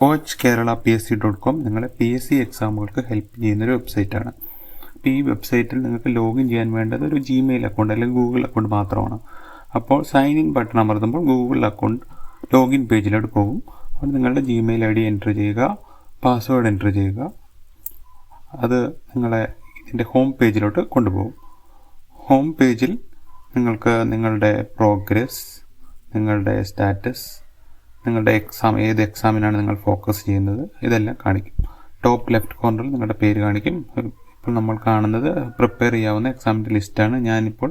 coachkerala.psc.com നിങ്ങളെ PSC എക്സാമുകൾക്ക് help ചെയ്യുന്നൊരു വെബ്സൈറ്റാണ്. അപ്പോൾ ഈ വെബ്സൈറ്റിൽ നിങ്ങൾക്ക് ലോഗിൻ ചെയ്യാൻ വേണ്ടത് ഒരു ജിമെയിൽ അക്കൗണ്ട് അല്ലെങ്കിൽ ഗൂഗിൾ അക്കൗണ്ട് മാത്രമാണ്. അപ്പോൾ സൈൻ ഇൻ ബട്ടൺ അമർത്തുമ്പോൾ ഗൂഗിൾ അക്കൗണ്ട് ലോഗിൻ പേജിലോട്ട് പോകും. അപ്പോൾ നിങ്ങളുടെ ജിമെയിൽ ID എൻ്റർ ചെയ്യുക, പാസ്വേഡ് എൻ്റർ ചെയ്യുക. അത് നിങ്ങളെ ഇതിൻ്റെ ഹോം പേജിലോട്ട് കൊണ്ടുപോകും. ഹോം പേജിൽ നിങ്ങൾക്ക് നിങ്ങളുടെ പ്രോഗ്രസ്, നിങ്ങളുടെ സ്റ്റാറ്റസ്, നിങ്ങളുടെ എക്സാം, ഏത് എക്സാമിനാണ് നിങ്ങൾ ഫോക്കസ് ചെയ്യുന്നത്, ഇതെല്ലാം കാണിക്കും. ടോപ്പ് ലെഫ്റ്റ് കോർണറിൽ നിങ്ങളുടെ പേര് കാണിക്കും. ഇപ്പോൾ നമ്മൾ കാണുന്നത് പ്രിപ്പയർ ചെയ്യാവുന്ന എക്സാമിൻ്റെ ലിസ്റ്റാണ്. ഞാനിപ്പോൾ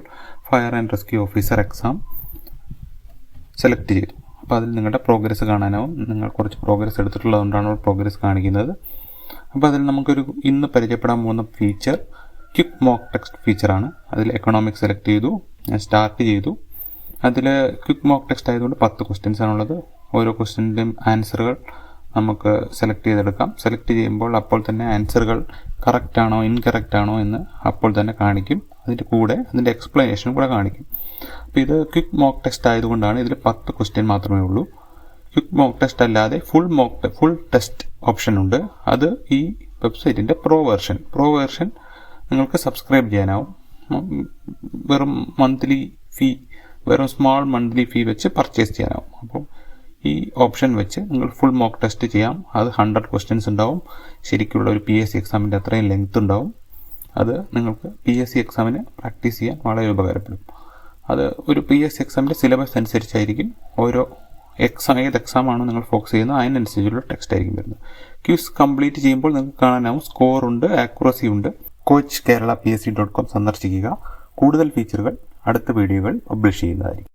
fire and rescue officer exam select ചെയ്തു. അപ്പോൾ അതിൽ നിങ്ങളുടെ പ്രോഗ്രസ് കാണാനാവും. നിങ്ങൾ കുറച്ച് പ്രോഗ്രസ് എടുത്തിട്ടുള്ളതുകൊണ്ടാണ് പ്രോഗ്രസ് കാണിക്കുന്നത്. അപ്പോൾ അതിൽ നമുക്കൊരു ഇന്ന് പരിചയപ്പെടാൻ പോകുന്ന ഫീച്ചർ ക്വിക്ക് മോക്ക് ടെക്സ്റ്റ് ഫീച്ചറാണ്. അതിൽ എക്കണോമിക്സ് സെലക്ട് ചെയ്തു, ഞാൻ സ്റ്റാർട്ട് ചെയ്തു. അതിൽ ക്വിക്ക് മോക്ക് ടെക്സ്റ്റ് ആയതുകൊണ്ട് 10 ക്വസ്റ്റ്യൻസ് ആണുള്ളത്. ഓരോ ക്വസ്റ്റ്യൻ്റെയും ആൻസറുകൾ നമുക്ക് സെലക്ട് ചെയ്തെടുക്കാം. സെലക്ട് ചെയ്യുമ്പോൾ അപ്പോൾ തന്നെ ആൻസറുകൾ കറക്റ്റ് ആണോ ഇൻകറക്റ്റ് ആണോ എന്ന് അപ്പോൾ തന്നെ കാണിക്കും. അതിൻ്റെ കൂടെ അതിൻ്റെ എക്സ്പ്ലനേഷൻ കൂടെ കാണിക്കും. അപ്പോൾ ഇത് ക്വിക്ക് മോക്ക് ടെക്സ്റ്റ് ആയതുകൊണ്ടാണ് ഇതിൽ 10 ക്വസ്റ്റ്യൻ മാത്രമേ ഉള്ളൂ. ക്വിക്ക് മോക്ക് ടെസ്റ്റ് അല്ലാതെ ഫുൾ ടെസ്റ്റ് ഓപ്ഷൻ ഉണ്ട്. അത് ഈ വെബ്സൈറ്റിൻ്റെ പ്രോ വേർഷൻ നിങ്ങൾക്ക് സബ്സ്ക്രൈബ് ചെയ്യാനാവും. വെറും സ്മാൾ മന്ത്ലി ഫീ വെച്ച് പർച്ചേസ് ചെയ്യാനാവും. അപ്പോൾ ഈ ഓപ്ഷൻ വെച്ച് നിങ്ങൾ ഫുൾ മോക്ക് ടെസ്റ്റ് ചെയ്യാം. അത് 100 ക്വസ്റ്റ്യൻസ് ഉണ്ടാവും. ശരിക്കുള്ള ഒരു PSC എക്സാമിൻ്റെ അത്രയും ലെങ്ത് ഉണ്ടാവും. അത് നിങ്ങൾക്ക് PSC എക്സാമിന് പ്രാക്ടീസ് ചെയ്യാൻ വളരെ ഉപകാരപ്പെടും. അത് ഒരു PSC എക്സാമിൻ്റെ സിലബസ് അനുസരിച്ചായിരിക്കും ഓരോ ഏത് എക്സാമാണോ നിങ്ങൾ ഫോക്കസ് ചെയ്യുന്നത് അതിനനുസരിച്ചുള്ള ടെക്സ്റ്റ് ആയിരിക്കും വരുന്നത്. ക്വിസ് കംപ്ലീറ്റ് ചെയ്യുമ്പോൾ നിങ്ങൾക്ക് കാണാനാവും സ്കോറുണ്ട്, ആക്യുറസി ഉണ്ട്. coachkerala.psc.com സന്ദർശിക്കുക. കൂടുതൽ ഫീച്ചറുകൾ അടുത്ത വീഡിയോകൾ പബ്ലിഷ് ചെയ്യുന്നതായിരിക്കും.